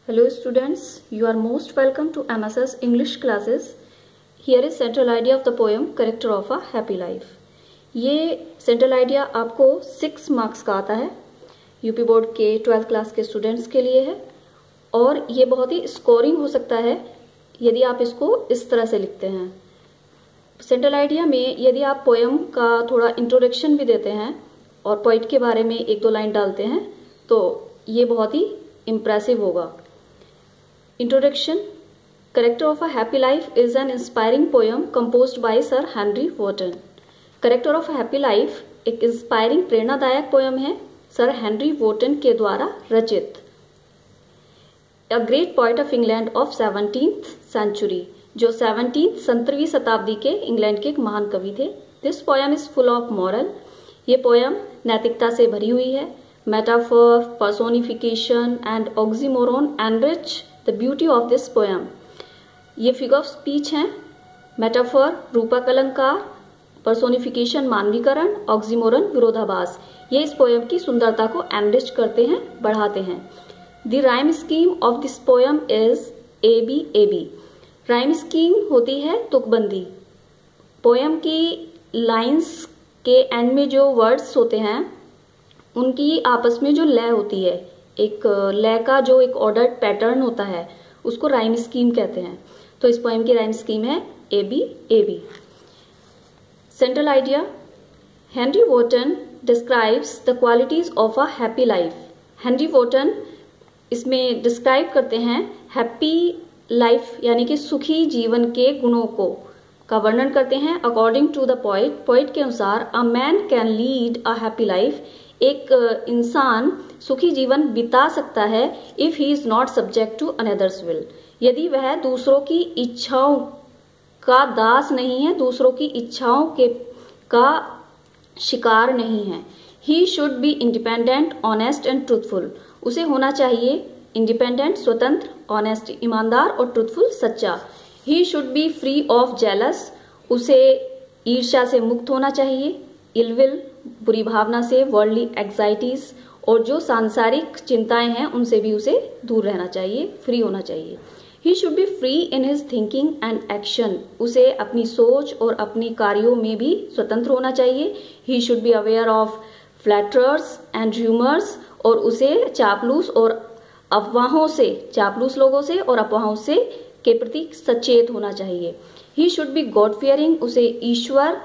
Hello students, you are most welcome to MSS English classes. Here is central idea of the poem Character of a Happy Life. ये central idea आपको 6 marks का आता है, UP board के 12th class के students के लिए है और ये बहुत ही स्कोरिंग हो सकता है यदि आप इसको इस तरह से लिखते हैं। सेंट्रल आइडिया में यदि आप पोएम का थोड़ा इंट्रोडक्शन भी देते हैं और पोइट के बारे में 1-2 लाइन डालते हैं तो ये बहुत ही इम्प्रेसिव होगा। Introduction. Character of a Happy Life is an inspiring poem composed by Sir Henry Wotton. Character of a Happy Life एक इंस्पायरिंग प्रेरणादायक पोयम है सर हेनरी वोटन के द्वारा रचित। A great poet of England of 17th century, जो 17वीं शताब्दी के England के एक महान कवि थे। This poem is full of moral. ये पोयम नैतिकता से भरी हुई है। Metaphor, personification and oxymoron enrich the beauty of this poem. ये फिगर ऑफ स्पीच हैं। मेटाफर रूपक अलंकार, पर्सोनिफिकेशन मानवीकरण, ऑक्सीमोरन विरोधाभास, ये इस पोयम की सुंदरता को एनरिच करते हैं, बढ़ाते हैं। The rhyme scheme of this poem is A B A B. Rhyme scheme होती है तुकबंदी। पोयम की लाइंस के एंड में जो वर्ड्स होते हैं उनकी आपस में जो लय होती है, एक लय का जो एक ऑर्डर्ड पैटर्न होता है उसको राइम स्कीम कहते हैं। तो इस पोएम की राइम स्कीम है A B A B. Central idea, Henry Wotton describes the qualities of a happy life. Henry Wotton इसमें डिस्क्राइब करते हैं हैप्पी लाइफ यानी कि सुखी जीवन के गुणों को का वर्णन करते हैं। According to the poet, poet के अनुसार a man can lead a happy life, एक इंसान सुखी जीवन बिता सकता है if he is not subject to another's will, यदि वह दूसरों की इच्छाओं का दास नहीं है, दूसरों की इच्छाओं के का शिकार नहीं है। ही should be independent, honest and truthful, उसे होना चाहिए इंडिपेंडेंट, स्वतंत्र, ऑनेस्ट ईमानदार और ट्रूथफुल सच्चा। ही should B free of jealous, उसे ईर्ष्या से मुक्त होना चाहिए, इलविल बुरी भावना से, वर्ल्डली एंग्जाइटीज और जो सांसारिक चिंताएं हैं उनसे भी उसे दूर रहना चाहिए, फ्री होना चाहिए। He should B free in his thinking and action, उसे अपनी सोच और अपने कार्यों में भी स्वतंत्र होना चाहिए। He should be aware of flatterers and rumours, और उसे चापलूस और अफवाहों से, चापलूस लोगों से और अफवाहों से के प्रति सचेत होना चाहिए। He should B God fearing, उसे ईश्वर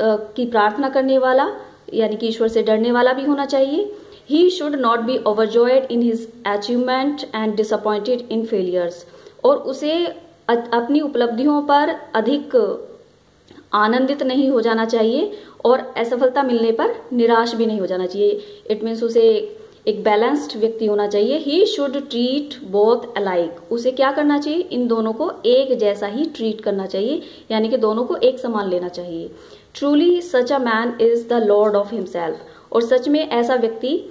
की प्रार्थना करने वाला यानी कि ईश्वर से डरने वाला भी होना चाहिए। He should not be overjoyed in his achievement and disappointed in failures, और उसे अपनी उपलब्धियों पर अधिक आनंदित नहीं हो जाना चाहिए और असफलता मिलने पर निराश भी नहीं हो जाना चाहिए। इट मीन्स उसे एक बैलेंस्ड व्यक्ति होना चाहिए। He should treat both alike, उसे क्या करना चाहिए, इन दोनों को एक जैसा ही ट्रीट करना चाहिए यानी कि दोनों को एक समान लेना चाहिए। Truly such a man is the Lord of himself, और सच में ऐसा व्यक्ति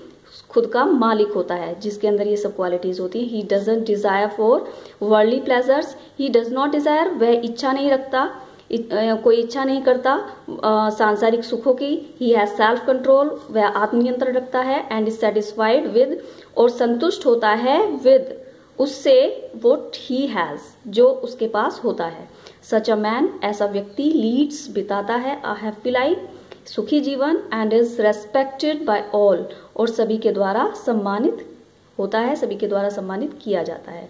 खुद का मालिक होता है जिसके अंदर ये सब क्वालिटीज होती हैं। He doesn't desire for worldly pleasures, he does not Dzire, वह इच्छा नहीं रखता, कोई इच्छा नहीं करता सांसारिक सुखों की। ही हैज सेल्फ कंट्रोल, वह आत्मनियंत्रण रखता है। एंड इज सेटिस्फाइड विद, और संतुष्ट होता है विद, उससे, व्हाट ही हैज, जो उसके पास होता है। सच अ मैन, ऐसा व्यक्ति, लीड्स बिताता है अ हैप्पी लाइफ, सुखी जीवन, and is respected by all, और सभी के द्वारा सम्मानित होता है, सभी के द्वारा सम्मानित किया जाता है।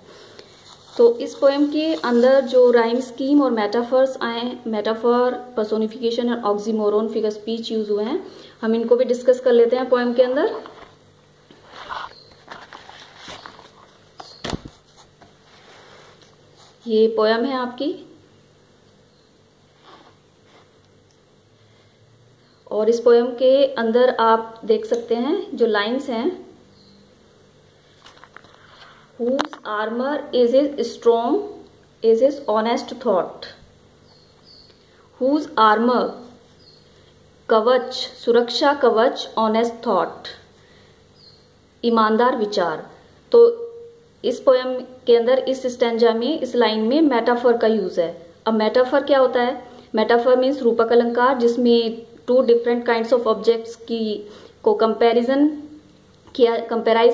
तो इस पोएम के अंदर जो राइम स्कीम और मेटाफर्स आए, मेटाफर, पर्सोनिफिकेशन और ऑक्सीमोरोन फिगर स्पीच यूज हुए हैं, हम इनको भी डिस्कस कर लेते हैं पोएम के अंदर। ये पोएम है आपकी, और इस पोएम के अंदर आप देख सकते हैं जो लाइंस हैं, Whose armor is his strong, is his honest thought. Whose armor, कवच, सुरक्षा कवच, honest thought, ईमानदार विचार। तो इस पोएम के अंदर इस स्टैंजा में, इस लाइन में मेटाफर का यूज है। अब मेटाफर क्या होता है? मेटाफर मीन्स रूपक अलंकार जिसमें 2 डिफरेंट काइंड्स ऑफ ऑब्जेक्ट्स की को कंपैराइज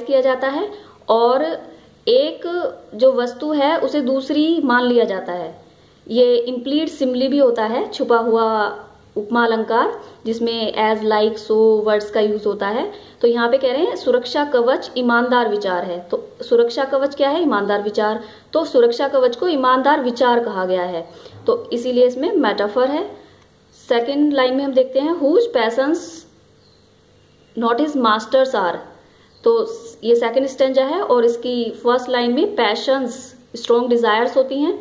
किया जाता है और एक जो वस्तु है उसे दूसरी मान लिया जाता है। ये इम्प्लीड सिमिली भी होता है, छुपा हुआ उपमा अलंकार, जिसमें एज, लाइक, सो वर्ड्स का यूज होता है। तो यहाँ पे कह रहे हैं सुरक्षा कवच ईमानदार विचार है। तो सुरक्षा कवच क्या है? ईमानदार विचार। तो सुरक्षा कवच को ईमानदार विचार कहा गया है, तो इसीलिए इसमें मेटाफर है। सेकेंड लाइन में हम देखते हैं whose passions not his masters are. तो ये सेकेंड स्टेंजा है और इसकी फर्स्ट लाइन में पैशंस स्ट्रॉन्ग डिजायर्स होती हैं,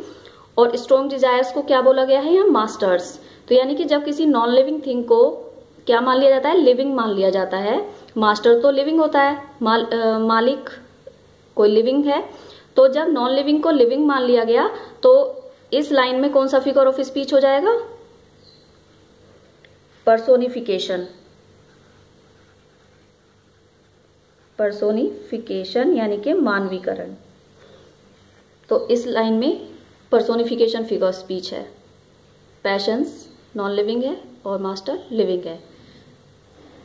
और स्ट्रॉन्ग डिजायर्स को क्या बोला गया है यहाँ? मास्टर्स। तो यानी कि जब किसी नॉन लिविंग थिंग को क्या मान लिया जाता है? लिविंग मान लिया जाता है। मास्टर तो लिविंग होता है, मालिक कोई लिविंग है। तो जब नॉन लिविंग को लिविंग मान लिया गया तो इस लाइन में कौन सा फिगर ऑफ स्पीच हो जाएगा? पर्सोनिफिकेशन। पर्सोनिफिकेशन यानी कि मानवीकरण। तो इस लाइन में पर्सोनिफिकेशन फिगर स्पीच है। पैशंस नॉन लिविंग है और मास्टर लिविंग है।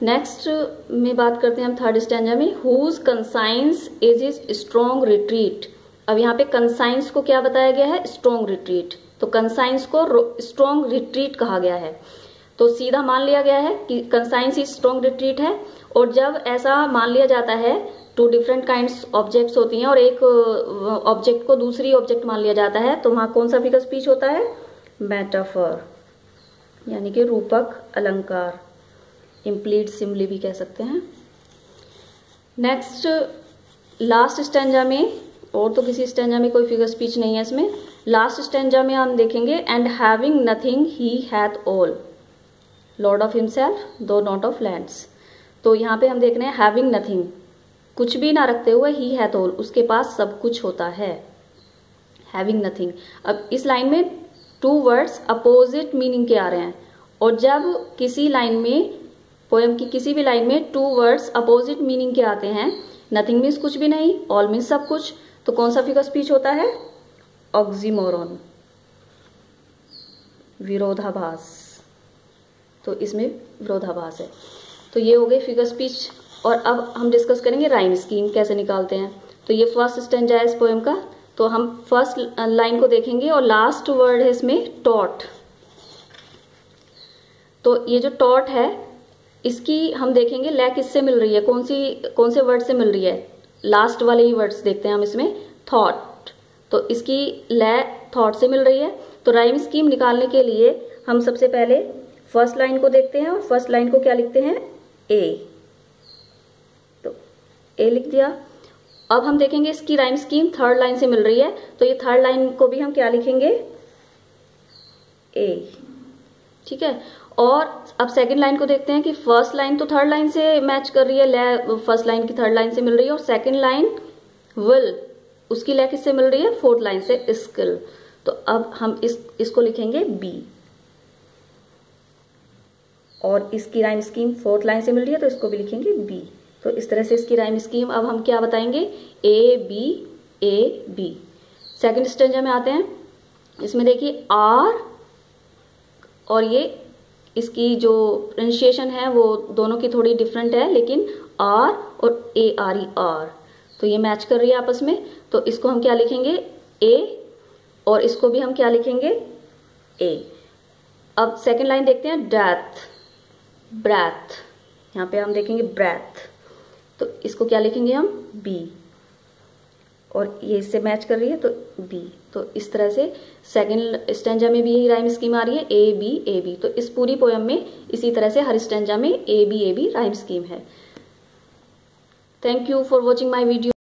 नेक्स्ट में बात करते हैं हम थर्ड स्टैंजा में, whose conscience is is strong retreat. अब यहाँ पे कंसाइंस को क्या बताया गया है? Strong retreat. तो कंसाइंस को स्ट्रॉन्ग रिट्रीट कहा गया है। तो सीधा मान लिया गया है कि कंसाइंस ही स्ट्रॉन्ग रिट्रीट है। और जब ऐसा मान लिया जाता है, टू डिफरेंट काइंड्स ऑब्जेक्ट्स होती हैं और एक ऑब्जेक्ट को दूसरी ऑब्जेक्ट मान लिया जाता है, तो वहां कौन सा फिगर स्पीच होता है? मेटाफर यानी कि रूपक अलंकार, इम्प्लीड सिमिली भी कह सकते हैं। नेक्स्ट लास्ट स्टैंजा में, और तो किसी स्टैंजा में कोई फिगर स्पीच नहीं है इसमें, लास्ट स्टैंजा में हम देखेंगे and having nothing he hath all, Lord of himself दो नॉट ऑफ लैंड्स। तो यहाँ पे हम देख रहे हैं हैविंग नथिंग, कुछ भी ना रखते हुए, ही हैथ ऑल, उसके पास सब कुछ होता है। Having nothing. अब इस लाइन में टू वर्ड्स अपोजिट मीनिंग के आ रहे हैं, और जब किसी लाइन में, पोएम की किसी भी लाइन में टू वर्ड्स अपोजिट मीनिंग के आते हैं, नथिंग मीन्स कुछ भी नहीं, ऑल मीन्स सब कुछ, तो कौन सा फिगर स्पीच होता है? ऑक्सीमोरॉन, विरोधाभास। तो इसमें विरोधाभास है। तो ये हो गई फिगर स्पीच। और अब हम डिस्कस करेंगे राइम स्कीम कैसे निकालते हैं। तो ये फर्स्ट स्टैंजा है इस पोएम का। तो हम फर्स्ट लाइन को देखेंगे और लास्ट वर्ड है इसमें टॉट। तो ये जो टॉट है इसकी हम देखेंगे लय किससे मिल रही है, कौन से वर्ड से मिल रही है? लास्ट वाले ही वर्ड्स देखते हैं हम इसमें, थॉट। तो इसकी लय थॉट से मिल रही है। तो राइम स्कीम निकालने के लिए हम सबसे पहले फर्स्ट लाइन को देखते हैं, और फर्स्ट लाइन को क्या लिखते हैं? ए। तो ए लिख दिया। अब हम देखेंगे इसकी राइम स्कीम थर्ड लाइन से मिल रही है, तो ये थर्ड लाइन को भी हम क्या लिखेंगे? ए। ठीक है। और अब सेकंड लाइन को देखते हैं कि फर्स्ट लाइन तो थर्ड लाइन से मैच कर रही है, लय फर्स्ट लाइन की थर्ड लाइन से मिल रही है, और सेकंड लाइन विल, उसकी लय किससे मिल रही है? फोर्थ लाइन से, स्किल। तो अब हम इसको लिखेंगे बी, और इसकी राइम स्कीम फोर्थ लाइन से मिल रही है तो इसको भी लिखेंगे बी। तो इस तरह से इसकी राइम स्कीम अब हम क्या बताएंगे? A B A B. Second stanza में आते हैं। इसमें देखिए आर, और ये इसकी जो प्रोनाउंसिएशन है वो दोनों की थोड़ी डिफरेंट है, लेकिन आर और ए आर ई आर, तो ये मैच कर रही है आपस में। तो इसको हम क्या लिखेंगे? ए, और इसको भी हम क्या लिखेंगे? ए। अब सेकंड लाइन देखते हैं, डेथ, ब्रेथ, यहाँ पे हम देखेंगे ब्रेथ, तो इसको क्या लिखेंगे हम? बी, और ये इससे मैच कर रही है तो बी। तो इस तरह से सेकंड स्टैंजा में भी यही राइम स्कीम आ रही है, ए बी। तो इस पूरी पोएम में इसी तरह से हर स्टैंजा में ए बी राइम स्कीम है। Thank you for watching my video.